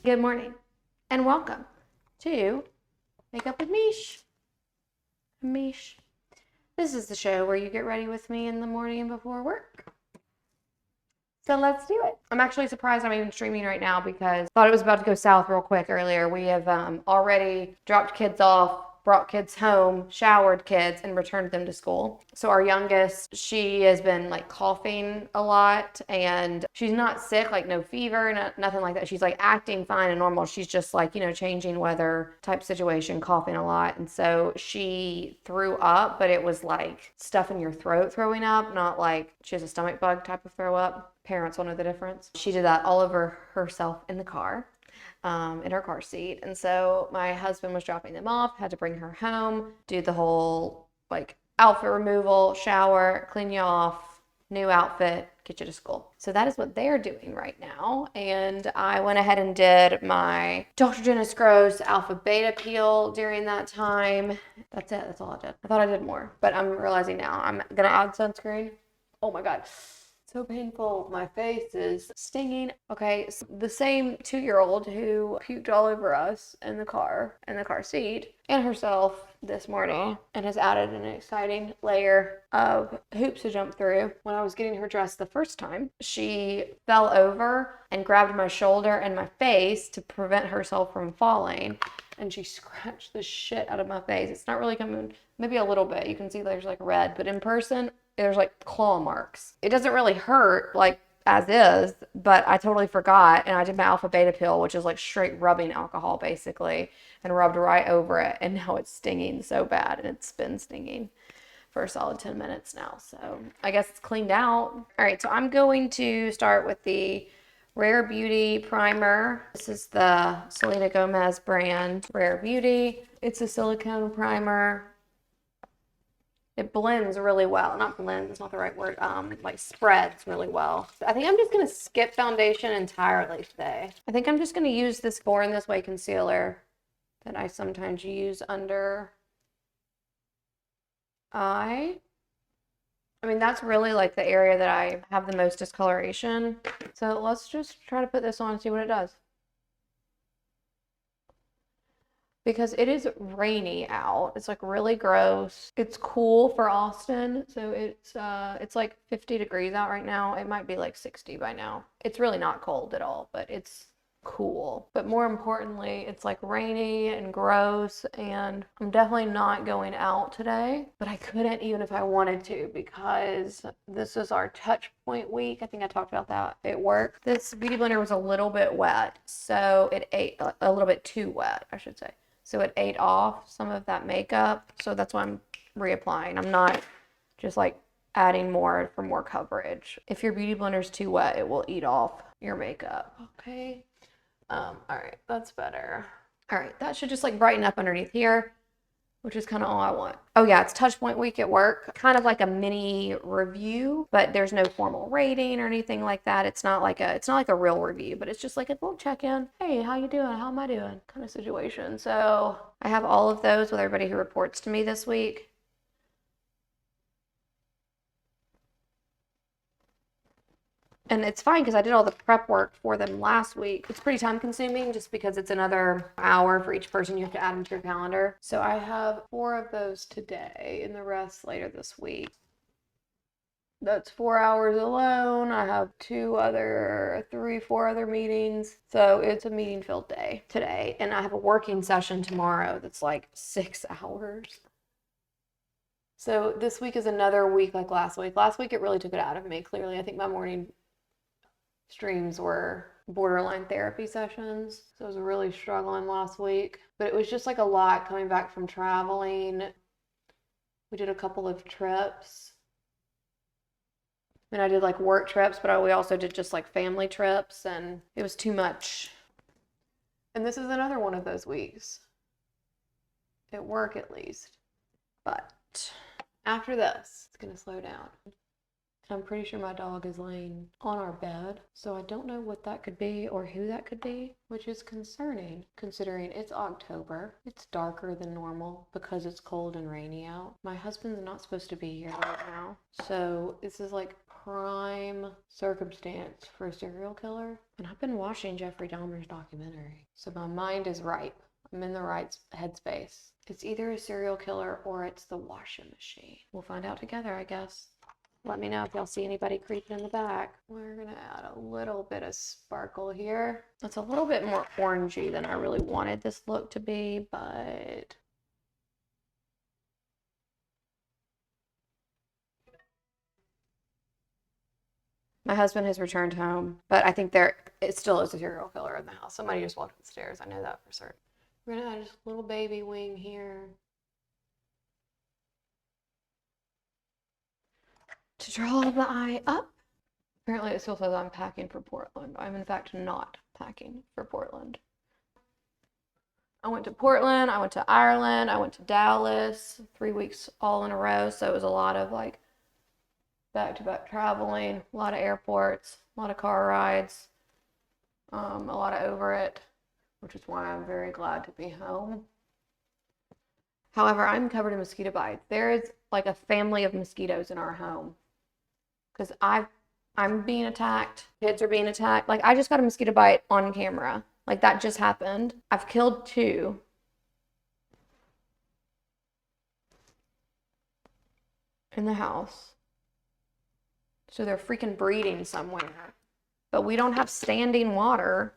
Good morning and welcome to Wake Up with Meesh. I'm Meesh. This is the show where you get ready with me in the morning before work. So let's do it. I'm actually surprised I'm even streaming right now because I thought it was about to go south real quick earlier. We have already dropped kids off, brought kids home, showered kids, and returned them to school. So our youngest, she has been like coughing a lot, and she's not sick, like no fever, nothing like that. She's like acting fine and normal. She's just like, changing weather type situation, coughing a lot. And so she threw up, but it was like stuff in your throat throwing up, not like she has a stomach bug type of throw up. Parents will know the difference. She did that all over herself in the car. In her car seat. And so my husband was dropping them off, had to bring her home, do the whole like outfit removal, shower, clean you off, new outfit, get you to school. So that is what they're doing right now. And I went ahead and did my Dr. Dennis Gross alpha beta peel during that time. That's it. That's all I did. I thought I did more, but I'm realizing now I'm going to add sunscreen. Oh my God. So painful. My face is stinging. Okay, so the same 2-year-old who puked all over us in the car seat, and herself this morning, and has added an exciting layer of hoops to jump through. When I was getting her dressed the first time, she fell over and grabbed my shoulder and my face to prevent herself from falling. And she scratched the shit out of my face. It's not really coming, maybe a little bit. You can see there's like red, but in person, there's like claw marks. It doesn't really hurt like as is, but I totally forgot. And I did my alpha beta pill, which is like straight rubbing alcohol basically, and rubbed right over it. And now it's stinging so bad, and it's been stinging for a solid 10 minutes now. So I guess it's cleaned out. All right, so I'm going to start with the Rare Beauty primer. This is the Selena Gomez brand Rare Beauty. It's a silicone primer. It blends really well. Not blends, it's not the right word. Like spreads really well. I think I'm just going to skip foundation entirely today. I think I'm just going to use this Born This Way concealer that I sometimes use under eye. I mean, that's really like the area that I have the most discoloration. So let's just try to put this on and see what it does. Because it is rainy out. It's like really gross. It's cool for Austin. So it's like 50 degrees out right now. It might be like 60 by now. It's really not cold at all, but it's cool. But more importantly, it's like rainy and gross, and I'm definitely not going out today, but I couldn't even if I wanted to, because this is our touch point week. I think I talked about that at work. This beauty blender was a little bit wet, so it ate a little bit too wet, I should say. So it ate off some of that makeup. So that's why I'm reapplying. I'm not just like adding more for more coverage. If your beauty blender is too wet, it will eat off your makeup. Okay. All right, that's better. All right, that should just like brighten up underneath here, which is kind of all I want. Oh yeah, it's touch point week at work. Kind of like a mini review, but there's no formal rating or anything like that. It's not like a real review, but it's just like a little check-in. Hey, how you doing? How am I doing? Kind of situation. So I have all of those with everybody who reports to me this week. And it's fine because I did all the prep work for them last week. It's pretty time consuming just because it's another hour for each person. You have to add them to your calendar. So I have 4 of those today and the rest later this week. That's 4 hours alone. I have 3, 4 other meetings. So it's a meeting filled day today. And I have a working session tomorrow that's like 6 hours. So this week is another week like last week. Last week it really took it out of me, clearly. I think my morning streams were borderline therapy sessions. So I was really struggling last week. But it was just like a lot coming back from traveling. We did a couple of trips. And I did like work trips, but we also did just like family trips, and it was too much. And this is another one of those weeks. At work at least. But after this, it's going to slow down. I'm pretty sure my dog is laying on our bed, so I don't know what that could be or who that could be, which is concerning considering it's October. It's darker than normal because it's cold and rainy out. My husband's not supposed to be here right now, so this is like prime circumstance for a serial killer. And I've been watching Jeffrey Dahmer's documentary, so my mind is ripe. I'm in the right headspace. It's either a serial killer or it's the washing machine. We'll find out together, I guess. Let me know if y'all see anybody creeping in the back. We're gonna add a little bit of sparkle here. It's a little bit more orangey than I really wanted this look to be, but my husband has returned home, but I think it still is a serial killer in the house. Somebody just walked upstairs. I know that for certain. We're gonna add just a little baby wing here to draw the eye up. Apparently it still says I'm packing for Portland. I'm in fact not packing for Portland. I went to Portland, I went to Ireland, I went to Dallas, 3 weeks all in a row. So it was a lot of like back-to-back traveling, a lot of airports, a lot of car rides, a lot of over it, which is why I'm very glad to be home. However, I'm covered in mosquito bites. There is like a family of mosquitoes in our home because I'm being attacked. Kids are being attacked. Like I just got a mosquito bite on camera. Like that just happened. I've killed 2. In the house. So they're freaking breeding somewhere. But we don't have standing water.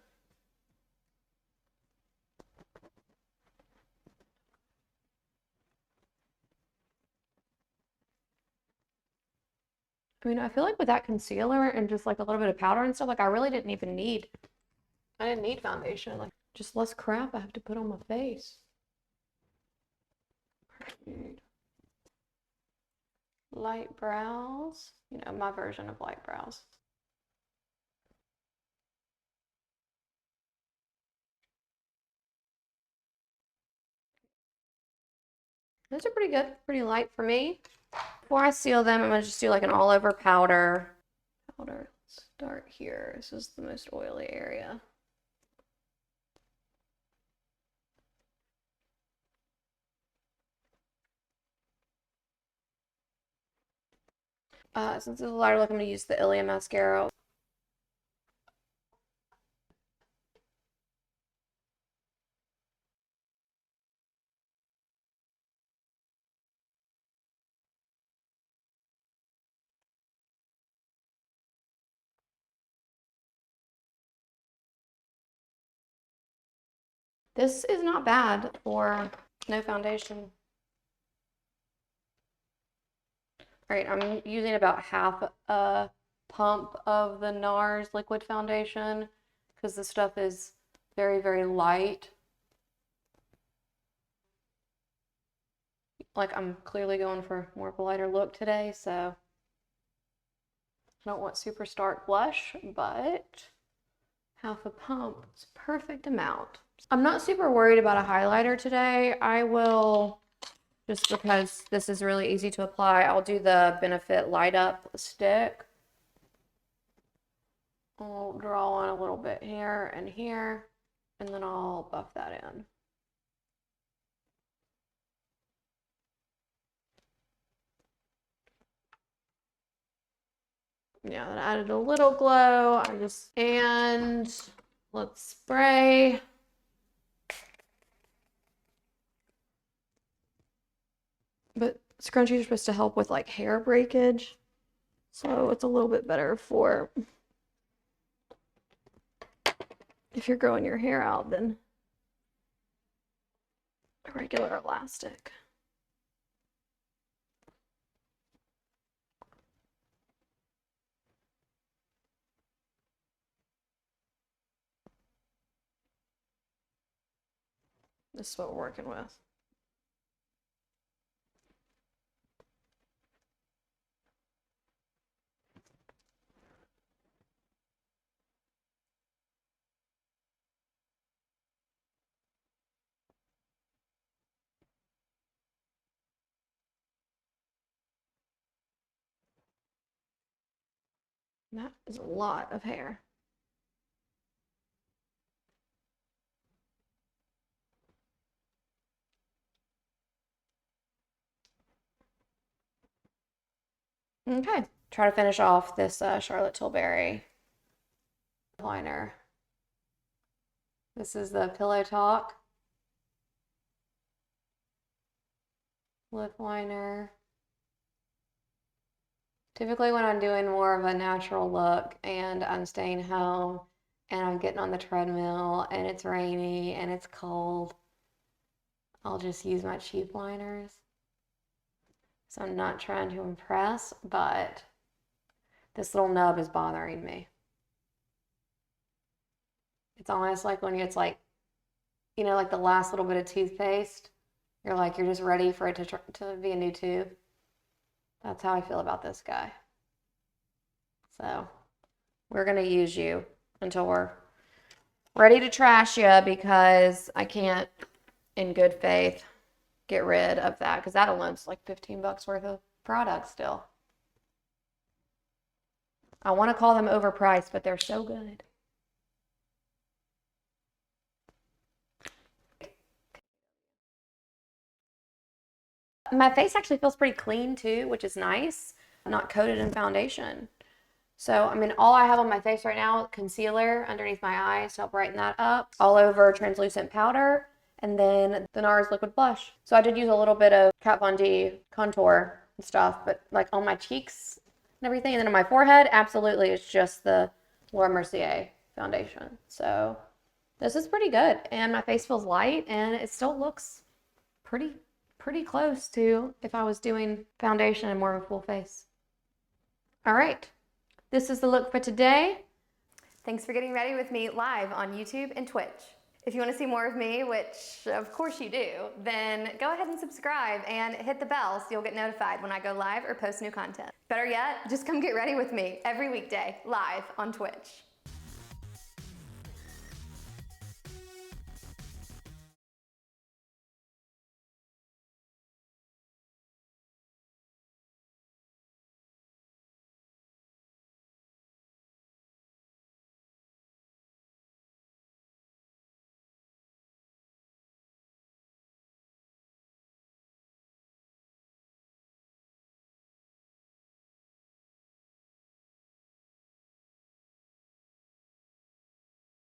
I mean, I feel like with that concealer and just like a little bit of powder and stuff, like I really didn't even need, I didn't need foundation. Like just less crap I have to put on my face. Light brows, you know, my version of light brows. Those are pretty good, pretty light for me. Before I seal them, I'm gonna just do like an all over powder. Let's start here. This is the most oily area. Since it's a lighter look, I'm gonna use the Ilia mascara. This is not bad for no foundation. All right, I'm using about half a pump of the NARS liquid foundation because the stuff is very, very light. Like I'm clearly going for more of a lighter look today, so I don't want super stark blush, but half a pump is perfect amount. I'm not super worried about a highlighter today. I will, just because this is really easy to apply, I'll do the Benefit Light Up stick. I'll draw on a little bit here, and then I'll buff that in. Yeah, that added a little glow. And let's spray. But scrunchies are supposed to help with like hair breakage. So it's a little bit better for if you're growing your hair out than a regular elastic. This is what we're working with. That is a lot of hair. Okay, try to finish off this Charlotte Tilbury liner. This is the Pillow Talk lip liner. Typically when I'm doing more of a natural look and I'm staying home and I'm getting on the treadmill and it's rainy and it's cold, I'll just use my cheap liners. So I'm not trying to impress, but this little nub is bothering me. It's almost like when it's like, you know, like the last little bit of toothpaste. You're like, you're just ready for it to be a new tube. That's how I feel about this guy. So we're going to use you until we're ready to trash you, because I can't, in good faith, get rid of that, because that alone's like $15 worth of product still. I want to call them overpriced, but they're so good. My face actually feels pretty clean too, which is nice. I'm not coated in foundation. So, I mean, all I have on my face right now, concealer underneath my eyes to help brighten that up, all over translucent powder, and then the NARS liquid blush. So I did use a little bit of Kat Von D contour and stuff, but like on my cheeks and everything, and then on my forehead, absolutely, it's just the Laura Mercier foundation. So this is pretty good, and my face feels light, and it still looks pretty close to if I was doing foundation and more of a full face. All right, this is the look for today. Thanks for getting ready with me live on YouTube and Twitch. If you want to see more of me, which of course you do, then go ahead and subscribe and hit the bell so you'll get notified when I go live or post new content. Better yet, just come get ready with me every weekday live on Twitch.